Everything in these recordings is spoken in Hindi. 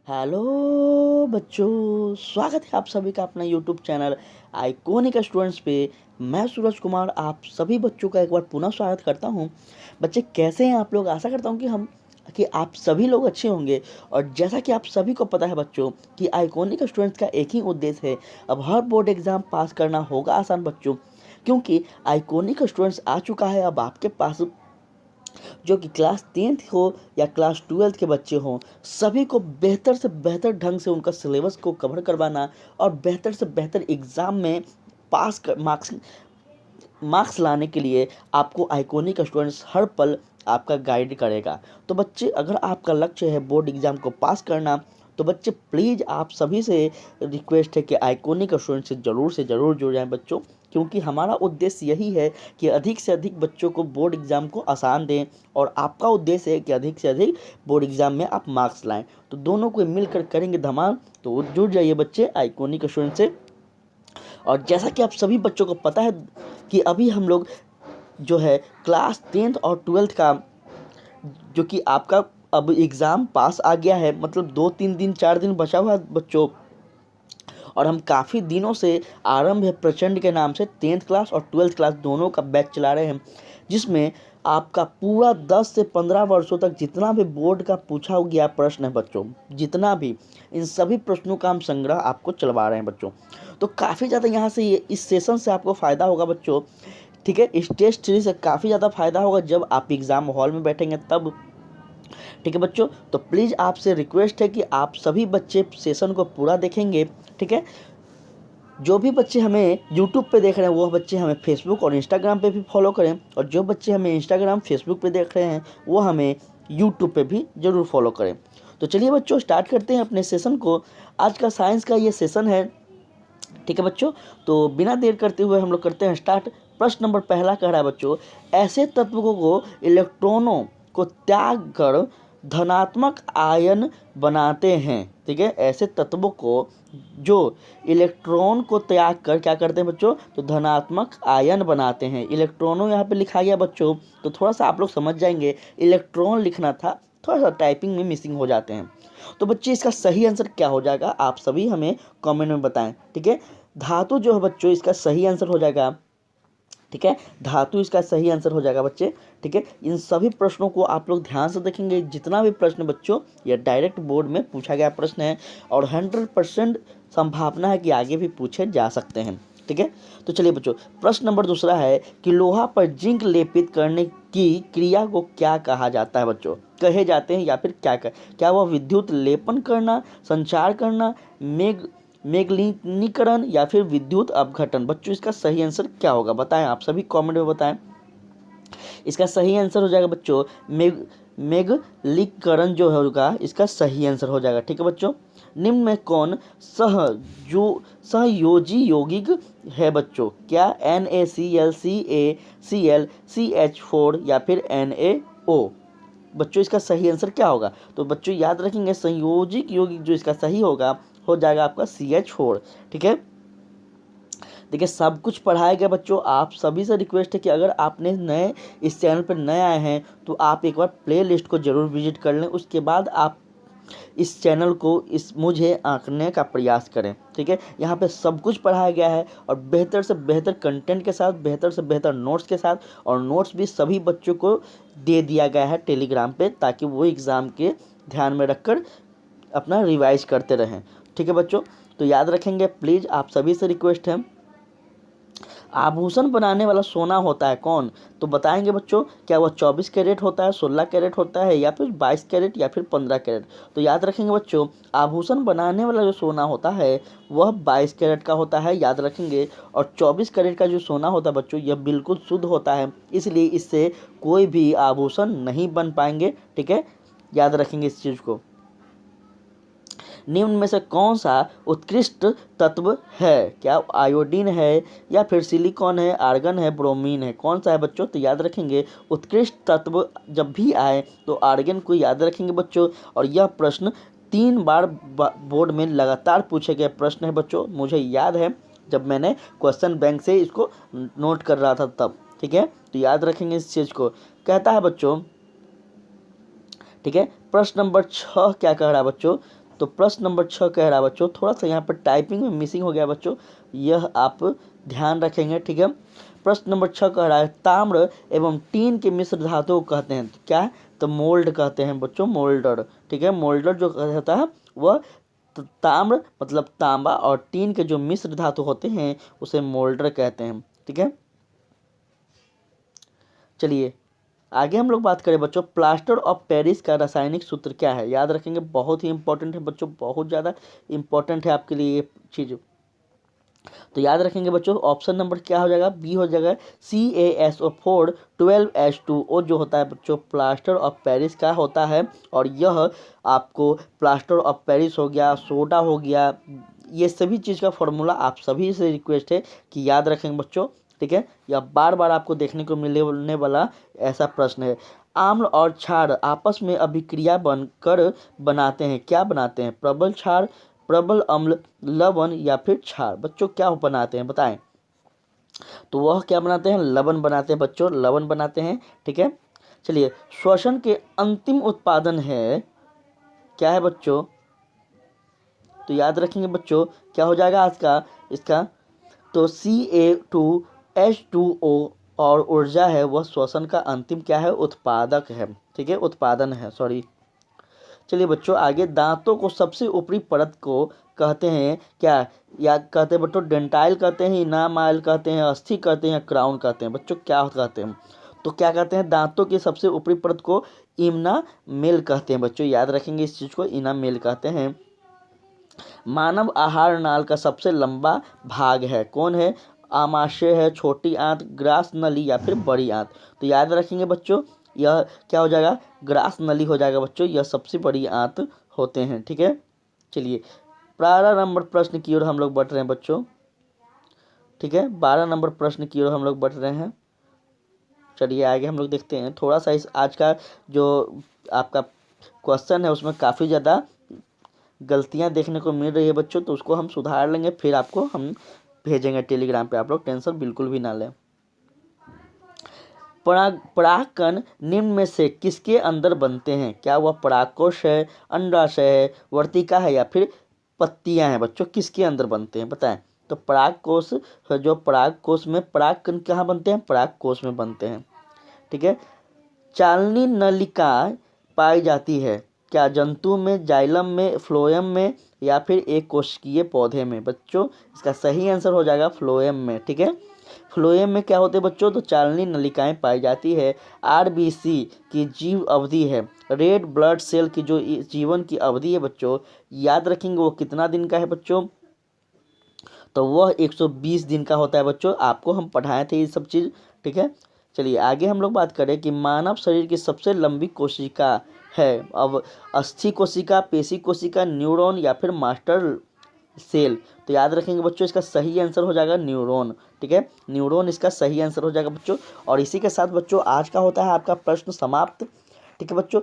हेलो बच्चों, स्वागत है आप सभी का अपना यूट्यूब चैनल आइकॉनिक स्टूडेंट्स पे। मैं सूरज कुमार आप सभी बच्चों का एक बार पुनः स्वागत करता हूं। बच्चे कैसे हैं आप लोग? आशा करता हूं कि आप सभी लोग अच्छे होंगे। और जैसा कि आप सभी को पता है बच्चों कि आइकॉनिक स्टूडेंट्स का एक ही उद्देश्य है, अब हर बोर्ड एग्जाम पास करना होगा आसान बच्चों, क्योंकि आइकॉनिक स्टूडेंट्स आ चुका है अब आपके पास। जो कि क्लास 10th हो या क्लास 12th के बच्चे हों, सभी को बेहतर से बेहतर ढंग से उनका सिलेबस को कवर करवाना और बेहतर से बेहतर एग्ज़ाम में पास कर मार्क्स लाने के लिए आपको आइकॉनिक स्टूडेंट्स हर पल आपका गाइड करेगा। तो बच्चे, अगर आपका लक्ष्य है बोर्ड एग्ज़ाम को पास करना, तो बच्चे प्लीज़ आप सभी से रिक्वेस्ट है कि आइकॉनिक स्टूडेंट से ज़रूर जुड़ जाएं बच्चों, क्योंकि हमारा उद्देश्य यही है कि अधिक से अधिक बच्चों को बोर्ड एग्ज़ाम को आसान दें और आपका उद्देश्य है कि अधिक से अधिक बोर्ड एग्ज़ाम में आप मार्क्स लाएं। तो दोनों को मिलकर करेंगे धमाल। तो जुड़ जाइए बच्चे आइकॉनिक स्टूडेंट से। और जैसा कि आप सभी बच्चों को पता है कि अभी हम लोग जो है क्लास 10th और 12th का जो कि आपका अब एग्ज़ाम पास आ गया है, मतलब 2-3 दिन 4 दिन बचा हुआ है बच्चों। और हम काफ़ी दिनों से आरंभ है प्रचंड के नाम से 10th क्लास और 12th क्लास दोनों का बैच चला रहे हैं, जिसमें आपका पूरा 10 से 15 वर्षों तक जितना भी बोर्ड का पूछा गया प्रश्न है बच्चों, जितना भी, इन सभी प्रश्नों का हम संग्रह आपको चलवा रहे हैं बच्चों। तो काफ़ी ज़्यादा यहाँ से इस सेशन से आपको फ़ायदा होगा बच्चों। ठीक है, इस टेस्ट सीरीज से काफ़ी ज़्यादा फ़ायदा होगा जब आप एग्ज़ाम हॉल में बैठेंगे तब। ठीक है बच्चों, तो प्लीज़ आपसे रिक्वेस्ट है कि आप सभी बच्चे सेशन को पूरा देखेंगे। ठीक है, जो भी बच्चे हमें यूट्यूब पे देख रहे हैं वो बच्चे हमें फेसबुक और इंस्टाग्राम पे भी फॉलो करें, और जो बच्चे हमें इंस्टाग्राम फेसबुक पे देख रहे हैं वो हमें यूट्यूब पे भी ज़रूर फॉलो करें। तो चलिए बच्चों, स्टार्ट करते हैं अपने सेशन को। आज का साइंस का ये सेशन है। ठीक है बच्चों, तो बिना देर करते हुए हम लोग करते हैं स्टार्ट। प्रश्न नंबर पहला कह रहा है बच्चों, ऐसे तत्वों को इलेक्ट्रॉनों को त्याग कर धनात्मक आयन बनाते हैं। ठीक है, ऐसे तत्वों को जो इलेक्ट्रॉन को त्याग कर क्या करते हैं बच्चों, तो धनात्मक आयन बनाते हैं। इलेक्ट्रॉनों यहाँ पे लिखा गया बच्चों, तो थोड़ा सा आप लोग समझ जाएंगे, इलेक्ट्रॉन लिखना था, थोड़ा सा टाइपिंग में मिसिंग हो जाते हैं। तो बच्चे इसका सही आंसर क्या हो जाएगा आप सभी हमें कमेंट में बताएं। ठीक है, धातु जो है बच्चों इसका सही आंसर हो जाएगा। ठीक है, धातु इसका सही आंसर हो जाएगा बच्चे। ठीक है, इन सभी प्रश्नों को आप लोग ध्यान से देखेंगे। जितना भी प्रश्न बच्चों ये डायरेक्ट बोर्ड में पूछा गया प्रश्न है और 100% संभावना है कि आगे भी पूछे जा सकते हैं। ठीक है, तो चलिए बच्चों, प्रश्न नंबर दूसरा है कि लोहा पर जिंक लेपित करने की क्रिया को क्या कहा जाता है बच्चों, कहे जाते हैं या फिर क्या वह विद्युत लेपन करना, संचार करना, मेगनीकरण या फिर विद्युत अपघटन। बच्चों इसका सही आंसर क्या होगा बताएं, आप सभी कमेंट में बताएं। इसका सही आंसर हो जाएगा बच्चों मेगनीकरण जो होगा इसका सही आंसर हो जाएगा। ठीक है बच्चों, निम्न में कौन सहयोजी यौगिक है बच्चों, क्या NaCl CaCl CH4 या फिर NaO। बच्चों इसका सही आंसर क्या होगा, तो बच्चों याद रखेंगे संयोजिक यौगिक जो इसका सही होगा हो जाएगा आपका CH4। ठीक है, देखिए सब कुछ पढ़ाया गया बच्चों। आप सभी से रिक्वेस्ट है कि अगर आपने नए इस चैनल पर नए आए हैं तो आप एक बार प्ले लिस्ट को ज़रूर विजिट कर लें, उसके बाद आप इस चैनल को मुझे आंकने का प्रयास करें। ठीक है, यहाँ पे सब कुछ पढ़ाया गया है और बेहतर से बेहतर कंटेंट के साथ, बेहतर से बेहतर नोट्स के साथ, और नोट्स भी सभी बच्चों को दे दिया गया है टेलीग्राम पे, ताकि वो एग्ज़ाम के ध्यान में रखकर अपना रिवाइज करते रहें। ठीक है बच्चों, तो याद रखेंगे प्लीज़, आप सभी से रिक्वेस्ट है। आभूषण बनाने वाला सोना होता है कौन, तो बताएंगे बच्चों, क्या वह 24 कैरेट होता है, 16 कैरेट होता है, या फिर 22 कैरेट, या फिर 15 कैरेट। तो याद रखेंगे बच्चों, आभूषण बनाने वाला जो सोना होता है वह 22 कैरेट का होता है, याद रखेंगे। और 24 कैरेट का जो सोना होता है बच्चों यह बिल्कुल शुद्ध होता है, इसलिए इससे कोई भी आभूषण नहीं बन पाएंगे। ठीक है, याद रखेंगे इस चीज़ को। निम्न में से कौन सा उत्कृष्ट तत्व है, क्या आयोडीन है, या फिर सिलिकॉन है, आर्गन है, ब्रोमीन है, कौन सा है बच्चों, तो याद रखेंगे उत्कृष्ट तत्व जब भी आए तो आर्गन को याद रखेंगे बच्चों। और यह प्रश्न 3 बार बोर्ड में लगातार पूछे गए प्रश्न है बच्चों, मुझे याद है जब मैंने क्वेश्चन बैंक से इसको नोट कर रहा था तब। ठीक है, तो याद रखेंगे इस चीज़ को। कहता है बच्चों, ठीक है, प्रश्न नंबर 6 क्या कह रहा है बच्चों, तो प्रश्न नंबर 6 कह रहा है बच्चों, थोड़ा सा यहाँ पर टाइपिंग में मिसिंग हो गया बच्चों, यह आप ध्यान रखेंगे, ठीक है। प्रश्न नंबर 6 कह रहा है ताम्र एवं टीन के मिश्र धातु को कहते हैं, तो क्या है, तो मोल्ड कहते हैं बच्चों, मोल्डर, ठीक है। मोल्डर जो होता है वह ताम्र मतलब तांबा और टीन के जो मिश्र धातु होते हैं उसे मोल्डर कहते हैं, ठीक है। चलिए आगे हम लोग बात करें बच्चों, प्लास्टर ऑफ पेरिस का रासायनिक सूत्र क्या है, याद रखेंगे, बहुत ही इंपॉर्टेंट है बच्चों, बहुत ज़्यादा इंपॉर्टेंट है आपके लिए ये चीज़। तो याद रखेंगे बच्चों, ऑप्शन नंबर क्या हो जाएगा, बी हो जाएगा, CaSO4 12H2O जो होता है बच्चों प्लास्टर ऑफ पेरिस का होता है। और यह आपको प्लास्टर ऑफ पेरिस हो गया, सोडा हो गया, ये सभी चीज़ का फॉर्मूला आप सभी से रिक्वेस्ट है कि याद रखेंगे बच्चों, ठीक है। यह बार बार आपको देखने को मिलने वाला ऐसा प्रश्न है। आम्ल और क्षार आपस में अभिक्रिया बनकर बनाते हैं, क्या बनाते हैं, प्रबल क्षार, प्रबल अम्ल, लवण या फिर क्षार, बच्चों क्या बनाते हैं बताएं। तो वह क्या बनाते हैं, लवण बनाते हैं बच्चों, लवण बनाते हैं, ठीक है। चलिए श्वसन के अंतिम उत्पादन है, क्या है बच्चों, तो याद रखेंगे बच्चों क्या हो जाएगा आज का इसका, तो Ca2H2O और ऊर्जा है वह श्वसन का अंतिम क्या है, उत्पादक है, ठीक है, उत्पादन है, सॉरी। चलिए बच्चों आगे, दांतों को सबसे ऊपरी परत को कहते हैं क्या, या कहते हैं बच्चों डेंटाइल कहते हैं, इनामाइल कहते हैं, अस्थि कहते हैं, क्राउन कहते हैं, बच्चों क्या कहते हैं, तो क्या कहते हैं, दांतों की सबसे ऊपरी परत को इनामेल कहते हैं बच्चों, याद रखेंगे इस चीज़ को, इनामेल कहते हैं। मानव आहार नाल का सबसे लंबा भाग है, कौन है, आमाशय है, छोटी आंत, ग्रास नली या फिर बड़ी आंत, तो याद रखेंगे बच्चों यह क्या हो जाएगा, ग्रास नली हो जाएगा बच्चों, यह सबसे बड़ी आंत होते हैं, ठीक है। चलिए 12 नंबर प्रश्न की ओर हम लोग बढ़ रहे हैं बच्चों, ठीक है, 12 नंबर प्रश्न की ओर हम लोग बढ़ रहे हैं। चलिए आगे हम लोग देखते हैं, थोड़ा सा इस आज का जो आपका क्वेश्चन है उसमें काफ़ी ज़्यादा गलतियां देखने को मिल रही है बच्चों, तो उसको हम सुधार लेंगे, फिर आपको हम भेजेंगे टेलीग्राम पे, आप लोग टेंशन बिल्कुल भी ना लें। परागकण निम्न में से किसके अंदर बनते हैं, क्या वह परागकोश है, अंडाशय है, वर्तिका है या फिर पत्तियां हैं, बच्चों किसके अंदर बनते हैं बताएं। तो परागकोश, जो परागकोश में परागकण कहाँ बनते हैं, परागकोश में बनते हैं, ठीक है। चालनी नलिका पाई जाती है, क्या जंतु में, जाइलम में, फ्लोएम में या फिर एक कोशिकीय पौधे में, बच्चों इसका सही आंसर हो जाएगा फ्लोएम में, ठीक है। फ्लोएम में क्या होते हैं बच्चों, तो चालनी नलिकाएं पाई जाती है। RBC की जीव अवधि है, रेड ब्लड सेल की जो जीवन की अवधि है बच्चों, याद रखेंगे वो कितना दिन का है बच्चों, तो वह 120 दिन का होता है बच्चों, आपको हम पढ़ाए थे ये सब चीज़, ठीक है। चलिए आगे हम लोग बात करें कि मानव शरीर की सबसे लंबी कोशिका है, अब अस्थि कोशिका, पेशी कोशिका, न्यूरॉन या फिर मास्टर सेल, तो याद रखेंगे बच्चों इसका सही आंसर हो जाएगा न्यूरॉन, ठीक है, न्यूरॉन इसका सही आंसर हो जाएगा बच्चों। और इसी के साथ बच्चों आज का होता है आपका प्रश्न समाप्त, ठीक है बच्चों।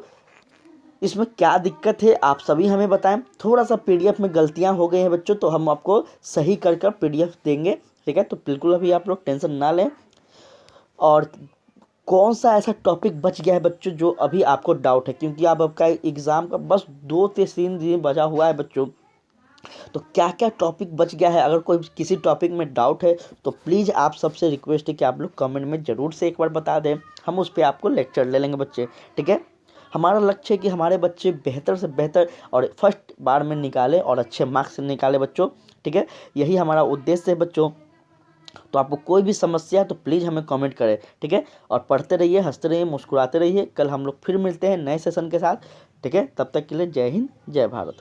इसमें क्या दिक्कत है आप सभी हमें बताएं, थोड़ा सा PDF में गलतियां हो गई हैं बच्चों, तो हम आपको सही कर PDF देंगे, ठीक है। तो बिल्कुल अभी आप लोग टेंशन ना लें। और कौन सा ऐसा टॉपिक बच गया है बच्चों जो अभी आपको डाउट है, क्योंकि आप आपका एग्ज़ाम का बस 2 से 3 दिन बचा हुआ है बच्चों, तो क्या क्या टॉपिक बच गया है, अगर कोई किसी टॉपिक में डाउट है तो प्लीज़ आप सबसे रिक्वेस्ट है कि आप लोग कमेंट में ज़रूर से एक बार बता दें, हम उस पर आपको लेक्चर ले लेंगे बच्चे, ठीक है। हमारा लक्ष्य है कि हमारे बच्चे बेहतर से बेहतर और फर्स्ट बार में निकाले और अच्छे मार्क्स निकाले बच्चों, ठीक है, यही हमारा उद्देश्य है बच्चों। तो आपको कोई भी समस्या है तो प्लीज़ हमें कमेंट करें, ठीक है। और पढ़ते रहिए, हंसते रहिए, मुस्कुराते रहिए, कल हम लोग फिर मिलते हैं नए सेशन के साथ, ठीक है। तब तक के लिए जय हिंद, जय भारत।